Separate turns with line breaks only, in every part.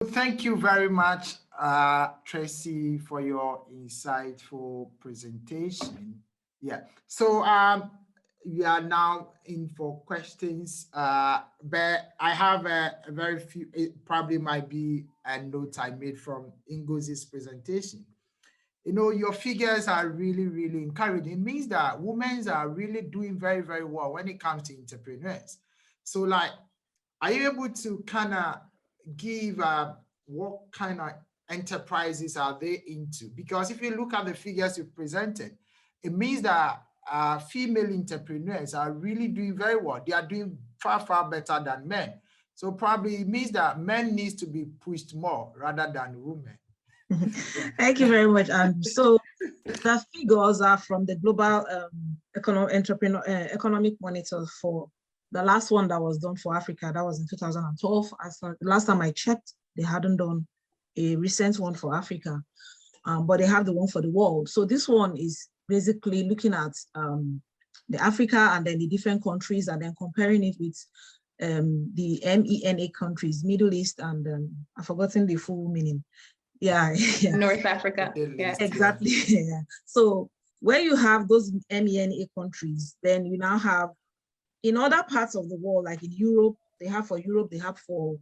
Thank you very much, Tracy, for your insightful presentation. Yeah, so we are now in for questions, but I have a very few, it probably might be a note I made from Ngozi's presentation. You know, your figures are really, really encouraging. It means that women are really doing very, very well when it comes to entrepreneurs. So like, are you able to kind of give what kind of enterprises are they into? Because if you look at the figures you presented, it means that female entrepreneurs are really doing very well. They are doing far, far better than men. So probably it means that men needs to be pushed more rather than women.
Thank you very much. So the figures are from the Global Economic Monitor for the last one that was done for Africa. That was in 2012. As the last time I checked, they hadn't done a recent one for Africa, but they have the one for the world. So this one is basically looking at the Africa and then the different countries and then comparing it with the MENA countries, Middle East, and I've forgotten the full meaning. Yeah.
North Africa.
Yeah, exactly. Yeah. So where you have those MENA countries, then you now have in other parts of the world, like in Europe, they have for Europe, they have for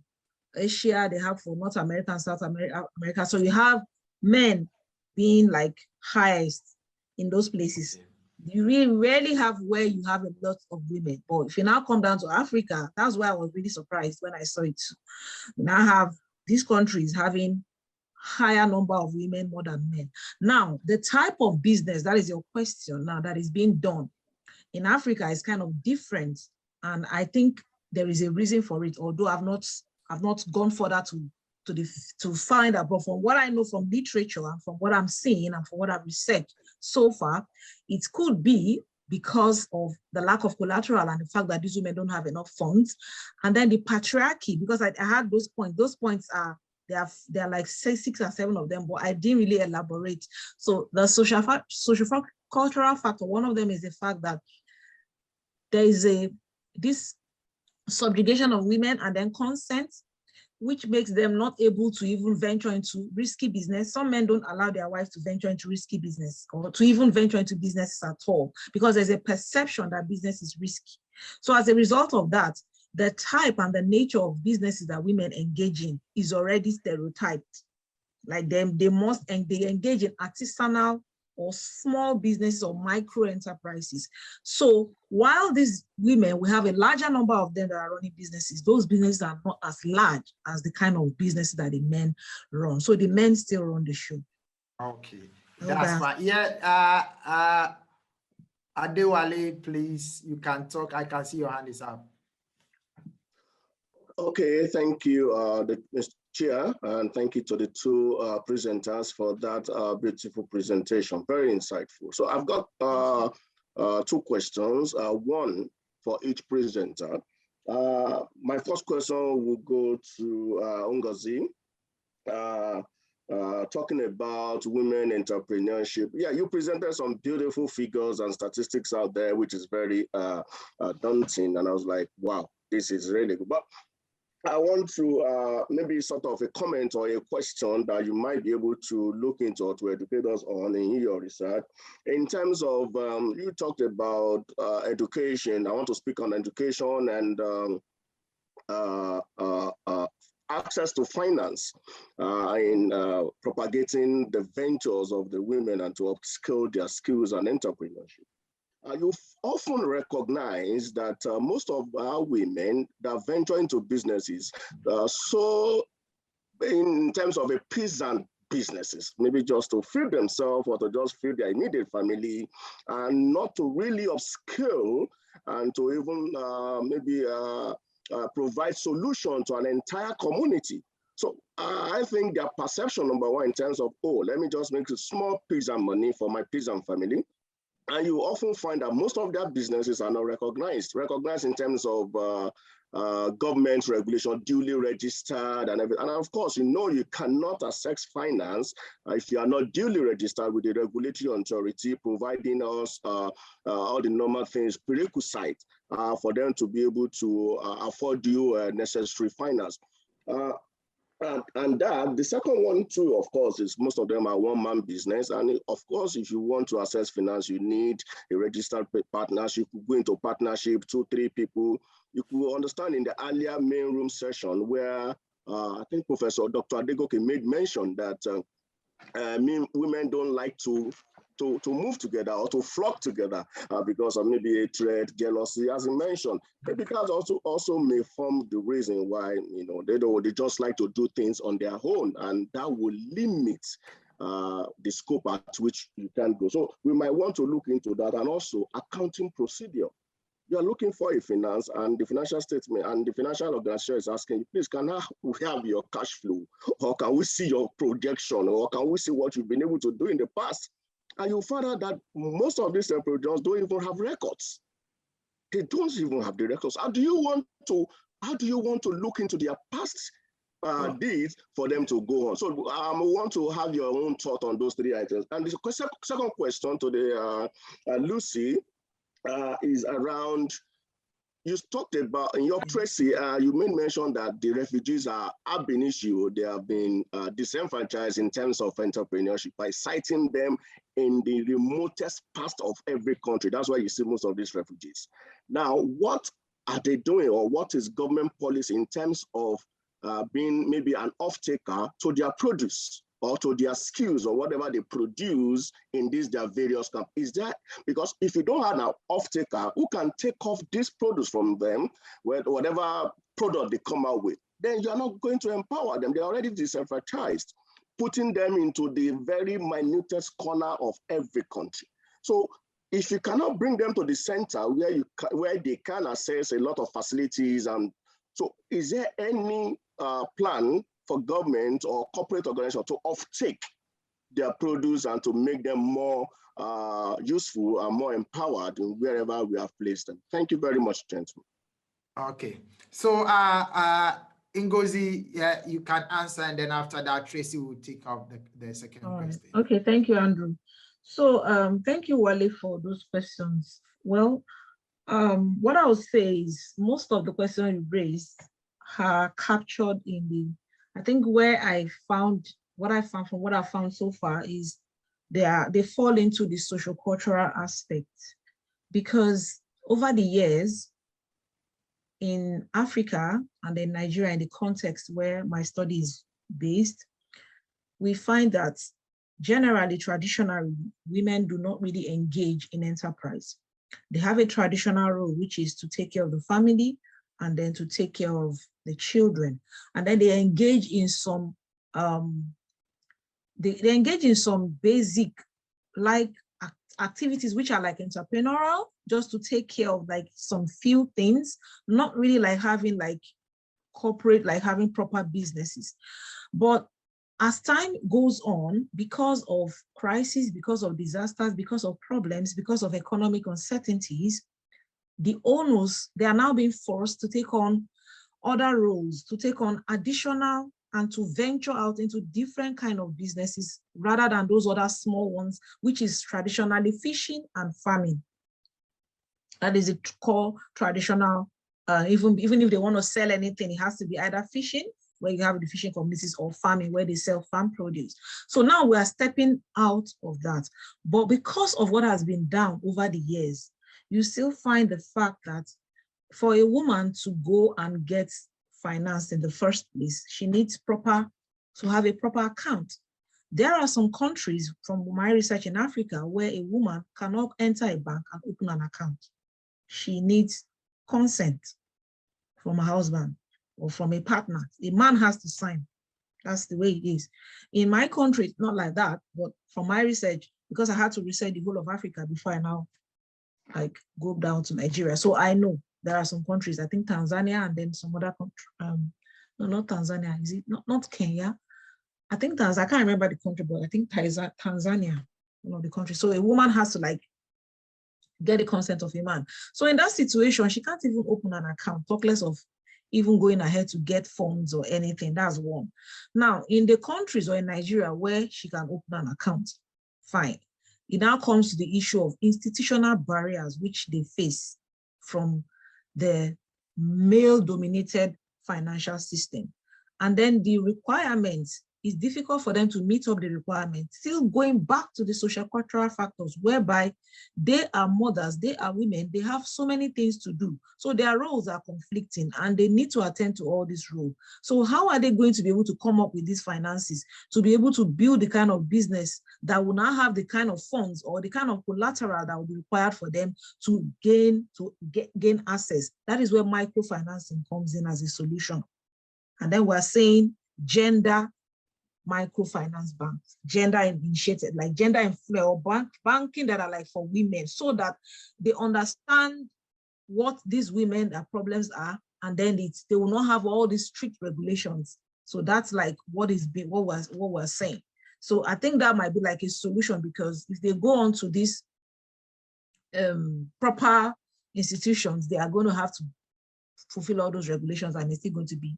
Asia, they have for North America and South America. So you have men being like highest in those places. You really rarely have where you have a lot of women. But if you now come down to Africa, that's why I was really surprised when I saw it. You now have these countries having higher number of women more than men. Now, the type of business, that is your question now, that is being done in Africa is kind of different. And I think there is a reason for it, although I've not gone further to find out, but from what I know from literature and from what I'm seeing and from what I've researched so far, it could be because of the lack of collateral and the fact that these women don't have enough funds. And then the patriarchy, because I had those points are, there are like 6 or 7 of them, but I didn't really elaborate. So the social cultural factor, one of them is the fact that there is this subjugation of women and then consent, which makes them not able to even venture into risky business. Some men don't allow their wives to venture into risky business or to even venture into businesses at all because there's a perception that business is risky. So as a result of that, the type and the nature of businesses that women engage in is already stereotyped. Like they engage in artisanal or small businesses or micro enterprises. So while these women, we have a larger number of them that are running businesses, those businesses are not as large as the kind of businesses that the men run. So the men still run the show.
Okay, that's fine. Yeah, Adewale, please, you can talk. I can see your hand is up.
Okay, thank you, Mr. Chair, and thank you to the 2 presenters for that beautiful presentation. Very insightful. So I've got 2 questions, one for each presenter. My first question will go to Ngozi, talking about women entrepreneurship. Yeah, you presented some beautiful figures and statistics out there, which is very daunting. And I was like, wow, this is really good. But I want to maybe sort of a comment or a question that you might be able to look into or to educate us on in your research. In terms of, you talked about education. I want to speak on education and access to finance in propagating the ventures of the women and to upskill their skills and entrepreneurship. You often recognize that most of our women that venture into businesses, so in terms of a peasant businesses, maybe just to feed themselves or to just feed their immediate family, and not to really upskill and to even maybe provide solution to an entire community. So I think their perception, number one, in terms of, oh, let me just make a small peasant money for my peasant family. And you often find that most of their businesses are not recognized in terms of government regulation, duly registered and everything. And of course, you cannot access finance if you are not duly registered with the regulatory authority, providing us all the normal things, prerequisite for them to be able to afford you necessary finance. And that, the second one too, of course, is most of them are one-man business. And of course, if you want to access finance, you need a registered partnership. You could go into partnership, 2-3 people. You could understand in the earlier main room session where I think Professor Dr. Adegoke made mention that women don't like to move together or to flock together because of maybe hatred, jealousy, as he mentioned. Maybe that also may form the reason why they just like to do things on their own, and that will limit the scope at which you can go. So we might want to look into that, and also accounting procedure. You are looking for a finance, and the financial statement and the financial organization is asking, please, can we have your cash flow, or can we see your projection, or can we see what you've been able to do in the past? And you find out that most of these projects don't even have records. They don't even have the records. How do you want to look into their past deeds for them to go on? So I want to have your own thought on those 3 items. And the second question to the Lucy is around, you talked about, in your Tracy, you made mention that the refugees have been issue. They have been disenfranchised in terms of entrepreneurship by citing them in the remotest part of every country. That's why you see most of these refugees. Now, what are they doing, or what is government policy in terms of being maybe an off-taker to their produce or to their skills or whatever they produce in their various camps? Is that because if you don't have an off-taker who can take off this produce from them, whatever product they come out with, then you're not going to empower them. They're already disenfranchised, putting them into the very minutest corner of every country. So if you cannot bring them to the center where they can access a lot of facilities, and so is there any plan for government or corporate organization to off-take their produce and to make them more useful and more empowered in wherever we have placed them? Thank you very much, gentlemen.
Okay, so Ngozi, yeah, you can answer, and then after that, Tracy will take up the second question.
Okay, thank you, Andrew. So thank you, Wale, for those questions. Well, what I would say is most of the questions you raised are captured in the, I think what I found so far is they fall into the social cultural aspect, because over the years in Africa and in Nigeria, in the context where my study is based, we find that generally, traditionally, women do not really engage in enterprise. They have a traditional role, which is to take care of the family and then to take care of the children. And then they engage in some, they engage in some basic like activities which are like entrepreneurial, just to take care of like some few things, not really like having like corporate, like having proper businesses. But as time goes on, because of crises, because of disasters, because of problems, because of economic uncertainties, the owners, they are now being forced to take on other roles, to take on additional and to venture out into different kind of businesses rather than those other small ones, which is traditionally fishing and farming. That is a core traditional, even if they want to sell anything, it has to be either fishing, where you have the fishing communities, or farming, where they sell farm produce. So now we are stepping out of that. But because of what has been done over the years, you still find the fact that for a woman to go and get financed in the first place, she needs to have a proper account. There are some countries from my research in Africa where a woman cannot enter a bank and open an account. She needs consent from her husband or from a partner. A man has to sign. That's the way it is. In my country, it's not like that, but from my research, because I had to research the whole of Africa before I now like go down to Nigeria. So I know there are some countries, I think Tanzania, and then some other country, no, not Tanzania, is it not Kenya? I think I can't remember the country, but I think Tanzania, one of the countries. So a woman has to like get the consent of a man. So in that situation, she can't even open an account, talk less of even going ahead to get funds or anything. That's one. Now, in the countries or in Nigeria where she can open an account, fine. It now comes to the issue of institutional barriers which they face from the male-dominated financial system. and then the requirements, it's difficult for them to meet up the requirements, still going back to the social cultural factors whereby they are mothers, they are women, they have so many things to do. So their roles are conflicting and they need to attend to all these roles. So how are they going to be able to come up with these finances to be able to build the kind of business that will now have the kind of funds or the kind of collateral that will be required for them to gain access? That is where microfinancing comes in as a solution. And then we're saying gender microfinance banks, gender initiated, like gender influence or banking that are like for women, so that they understand what these women, their problems are, and then they will not have all these strict regulations. So that's like what we're saying. So I think that might be like a solution, because if they go on to these proper institutions, they are going to have to fulfill all those regulations, and it's still going to be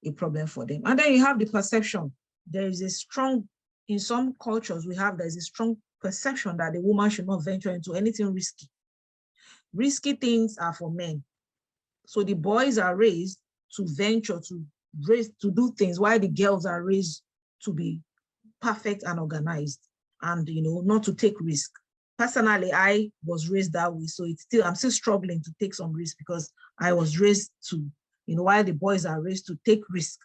a problem for them. And then you have the perception. There is a strong, in some cultures there's a strong perception that the woman should not venture into anything risky. Risky things are for men. So the boys are raised to venture, to do things, while the girls are raised to be perfect and organized and, you know, not to take risk. Personally, I was raised that way. So I'm still struggling to take some risk, because I was raised to, you know, while the boys are raised to take risk.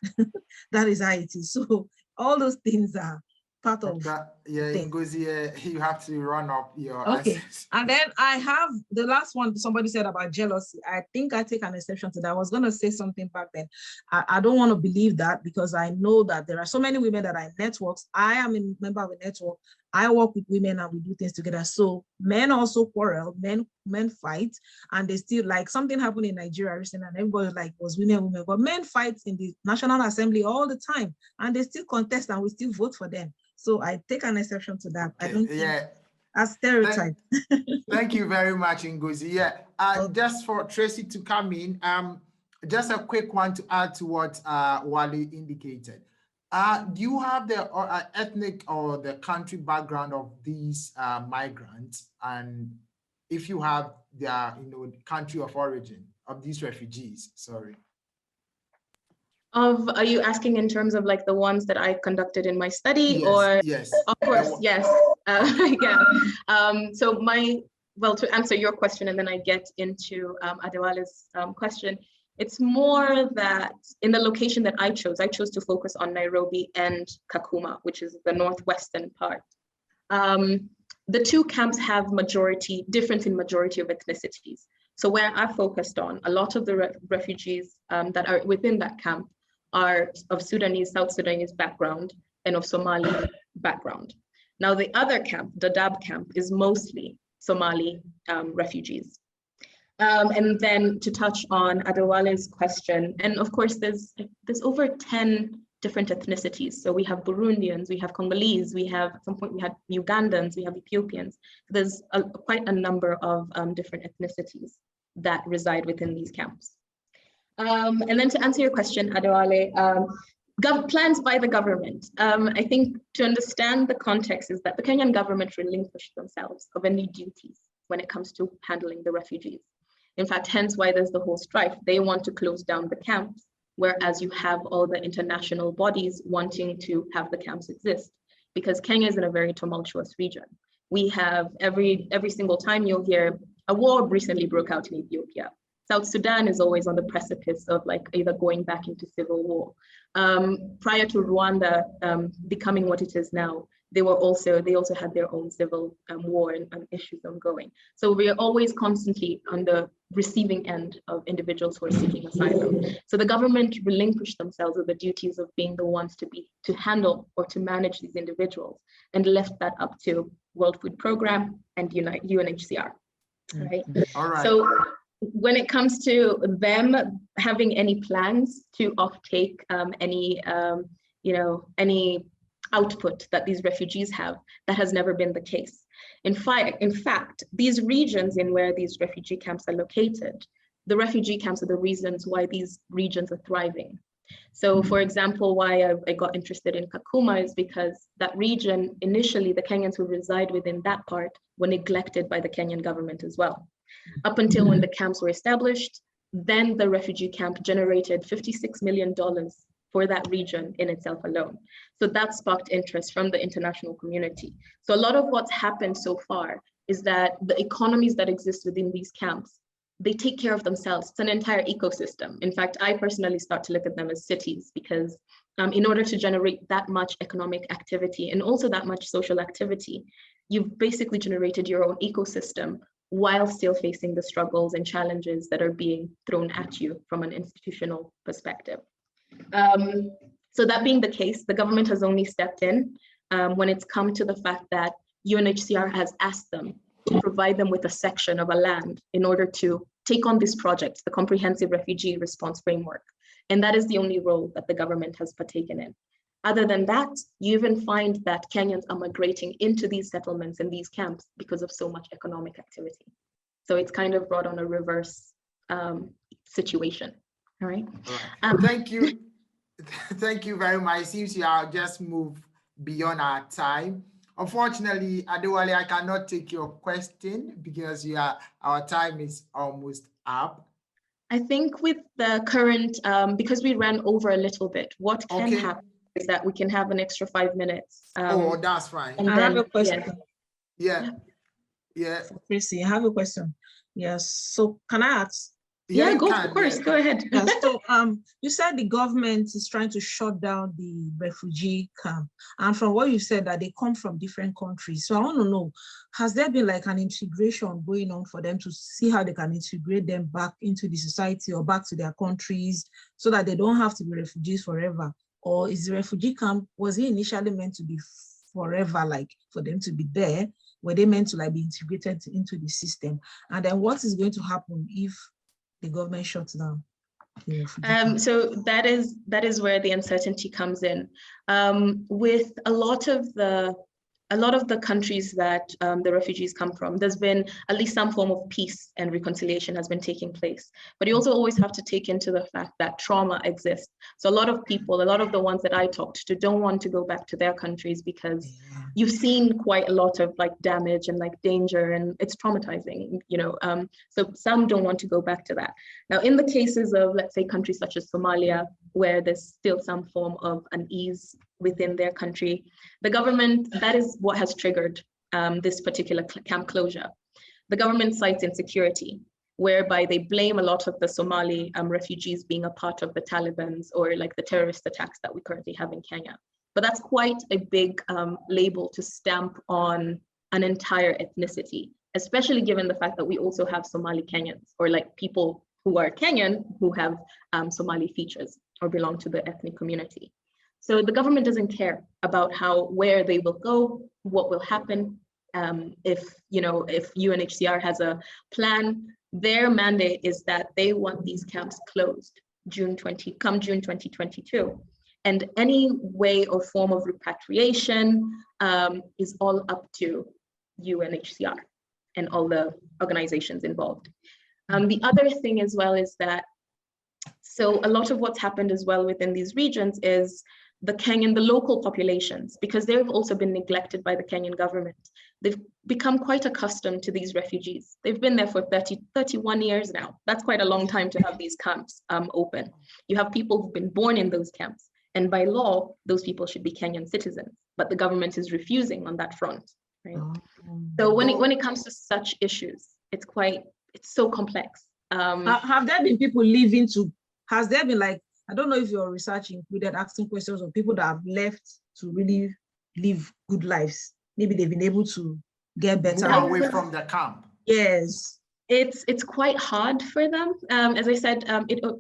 That is how it is. So all those things are part of
that. Yeah, Ngozi, you have to run up your
okay.
answers.
And then I have the last one. Somebody said about jealousy. I think I take an exception to that. I was going to say something back then. I don't want to believe that, because I know that there are so many women that are in networks. I am a member of a network. I work with women and we do things together. So men also quarrel, men fight, and they still, like, something happened in Nigeria recently and everybody like was women, but men fight in the National Assembly all the time and they still contest and we still vote for them. So I take an exception to that.
Okay.
I don't think a stereotype.
Thank you very much, Ngozi. Yeah, just for Tracy to come in, just a quick one to add to what Wale indicated. Do you have the ethnic or the country background of these migrants? And if you have their, you know, country of origin of these refugees, sorry.
Are you asking in terms of like the ones that I conducted in my study?
Yes,
or
yes.
Of course, yes. Yeah. So to answer your question, and then I get into Adewale's question, it's more that in the location that I chose to focus on Nairobi and Kakuma, which is the northwestern part. The two camps have difference in majority of ethnicities. So where I focused on, a lot of the refugees that are within that camp are of South Sudanese background and of Somali background. Now the other camp, the Dadaab camp, is mostly Somali refugees. And then to touch on Adewale's question, and of course there's over 10 different ethnicities. So we have Burundians, we have Congolese, at some point we had Ugandans, we have Ethiopians. There's quite a number of different ethnicities that reside within these camps. And then to answer your question, Adewale, plans by the government. I think to understand the context is that the Kenyan government relinquished themselves of any duties when it comes to handling the refugees. In fact, hence why there's the whole strife. They want to close down the camps, whereas you have all the international bodies wanting to have the camps exist, because Kenya is in a very tumultuous region. We have every single time you'll hear a war recently broke out in Ethiopia. South Sudan is always on the precipice of like either going back into civil war. Prior to Rwanda becoming what it is now, they also had their own civil war and issues ongoing. So we are always constantly on the receiving end of individuals who are seeking asylum. So the government relinquished themselves of the duties of being the ones to handle or to manage these individuals, and left that up to World Food Programme and UNHCR. Right?
All right.
So when it comes to them having any plans to offtake any output that these refugees have, that has never been the case. In fact, these regions in where these refugee camps are located, the refugee camps are the reasons why these regions are thriving. So for example, why I got interested in Kakuma is because that region, initially the Kenyans who reside within that part were neglected by the Kenyan government as well. Up until when the camps were established, then the refugee camp generated $56 million for that region in itself alone. So that sparked interest from the international community. So a lot of what's happened so far is that the economies that exist within these camps, they take care of themselves. It's an entire ecosystem. In fact, I personally start to look at them as cities because in order to generate that much economic activity and also that much social activity, you've basically generated your own ecosystem while still facing the struggles and challenges that are being thrown at you from an institutional perspective. So that being the case, the government has only stepped in when it's come to the fact that UNHCR has asked them to provide them with a section of a land in order to take on this project, the Comprehensive Refugee Response Framework. And that is the only role that the government has partaken in. Other than that, you even find that Kenyans are migrating into these settlements and these camps because of so much economic activity. So it's kind of brought on a reverse situation. All right.
Thank you. Thank you very much. It seems you are just moved beyond our time. Unfortunately, Adewale, I cannot take your question because our time is almost up.
I think with the current, because we ran over a little bit, what can happen is that we can have an extra 5 minutes.
Oh, that's fine.
I have a question.
Yeah.
Tracy, I have a question. Yes. So can I ask?
Yeah, go, of course, go ahead.
Yeah, so you said the government is trying to shut down the refugee camp. And from what you said that they come from different countries. So I want to know, has there been like an integration going on for them to see how they can integrate them back into the society or back to their countries so that they don't have to be refugees forever? Or is the refugee camp, was it initially meant to be forever, like for them to be there? Were they meant to like be integrated into the system? And then what is going to happen if the government shuts down?
So that is where the uncertainty comes in. With a lot of the countries that the refugees come from, there's been at least some form of peace and reconciliation has been taking place. But you also always have to take into the fact that trauma exists. So a lot of people, a lot of the ones that I talked to don't want to go back to their countries because you've seen quite a lot of like damage and like danger, and it's traumatizing, you know. So some don't want to go back to that. Now, in the cases of, let's say, countries such as Somalia, where there's still some form of unease within their country, the government, that is what has triggered this particular camp closure. The government cites insecurity, whereby they blame a lot of the Somali refugees being a part of the Taliban's or like the terrorist attacks that we currently have in Kenya. But that's quite a big label to stamp on an entire ethnicity, especially given the fact that we also have Somali Kenyans, or like people who are Kenyan who have Somali features or belong to the ethnic community. So the government doesn't care about where they will go, what will happen. If UNHCR has a plan, their mandate is that they want these camps closed come June 2022. And any way or form of repatriation is all up to UNHCR and all the organizations involved. The other thing as well is that, so a lot of what's happened as well within these regions is the local populations, because they've also been neglected by the Kenyan government. They've become quite accustomed to these refugees. They've been there for 31 years now. That's quite a long time to have these camps open. You have people who've been born in those camps, and by law, those people should be Kenyan citizens, but the government is refusing on that front, right? So when it comes to such issues, it's so complex.
Have there been people has there been like, I don't know if your research included asking questions of people that have left to really live good lives. Maybe they've been able to get better.
Move away from the camp.
Yes.
It's quite hard for them. As I said,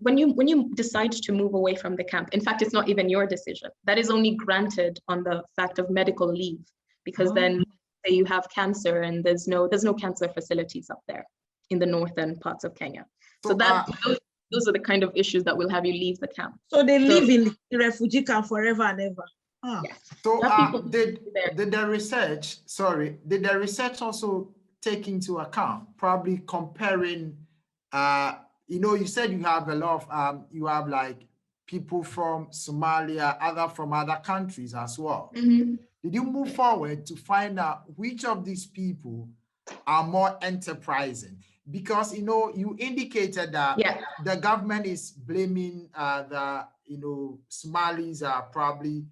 when you decide to move away from the camp, in fact, it's not even your decision. That is only granted on the fact of medical leave, because then say you have cancer and there's no cancer facilities up there in the northern parts of Kenya. So those are the kind of issues that will have you leave the camp.
So they live in the refugee camp forever and ever.
Yes.
So did the research also take into account probably comparing, you said you have a lot of, you have like people from Somalia, from other countries as well.
Mm-hmm.
Did you move forward to find out which of these people are more enterprising? Because, you indicated that the government is blaming the Somalis are probably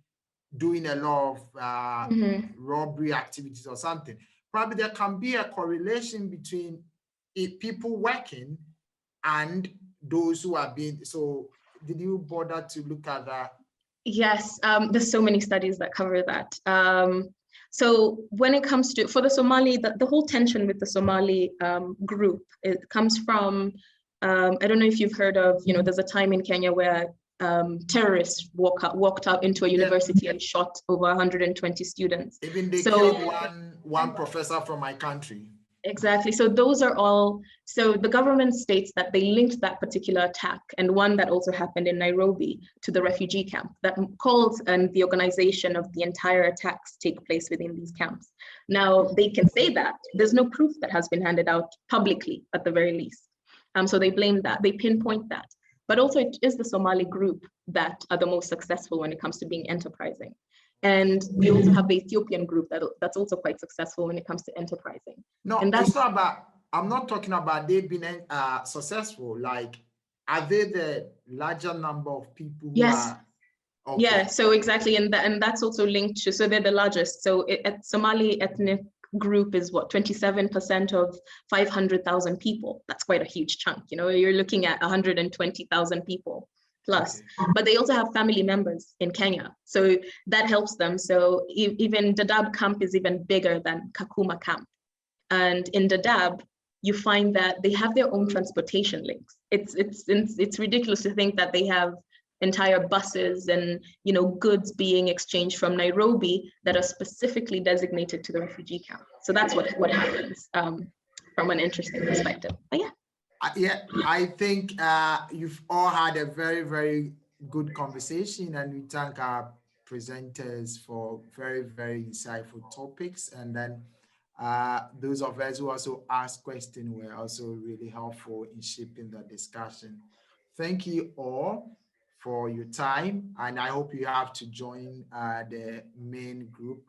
doing a lot of robbery activities or something. Probably there can be a correlation between people working and those who are being, so did you bother to look at that?
Yes, there's so many studies that cover that. So when it comes to, for the Somali, the whole tension with the Somali group, it comes from, I don't know if you've heard of, there's a time in Kenya where terrorists walked out into a university and shot over 120 students.
Even they killed one professor from my country.
Exactly. So those are all, so the government states that they linked that particular attack and one that also happened in Nairobi to the refugee camp that calls and the organization of the entire attacks take place within these camps. Now they can say that there's no proof that has been handed out publicly at the very least. So they blame that, they pinpoint that. But also it is the Somali group that are the most successful when it comes to being enterprising. And we also have the Ethiopian group that's also quite successful when it comes to enterprising.
No,
and that's,
it's not about, I'm not talking about they being successful. Like, are they the larger number of people who
yes.
are? Okay.
Yeah, so exactly, and that's also linked to, so they're the largest. So Somali ethnic group is what, 27% of 500,000 people. That's quite a huge chunk. You're looking at 120,000 people plus. Okay. But they also have family members in Kenya, so that helps them. So even Dadaab camp is even bigger than Kakuma camp, and in Dadaab you find that they have their own transportation links. It's ridiculous to think that they have entire buses and goods being exchanged from Nairobi that are specifically designated to the refugee camp. So that's what happens from an interesting perspective. But yeah.
Yeah, I think you've all had a very, very good conversation, and we thank our presenters for very, very insightful topics. And then those of us who also asked questions were also really helpful in shaping the discussion. Thank you all for your time, and I hope you have to join the main group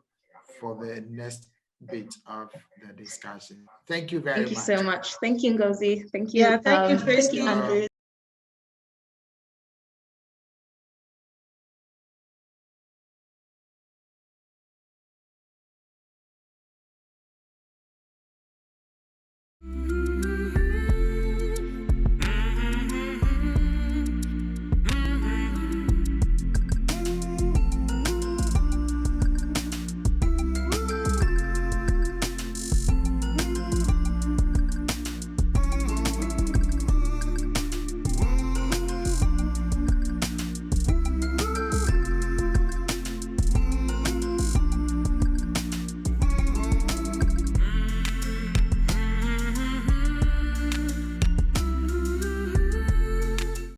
for the next bit of the discussion. Thank you very much.
Thank you so much. Thank you, Ngozi. Thank you.
Yeah, thank you, Tracy.
Thank you, Andrew.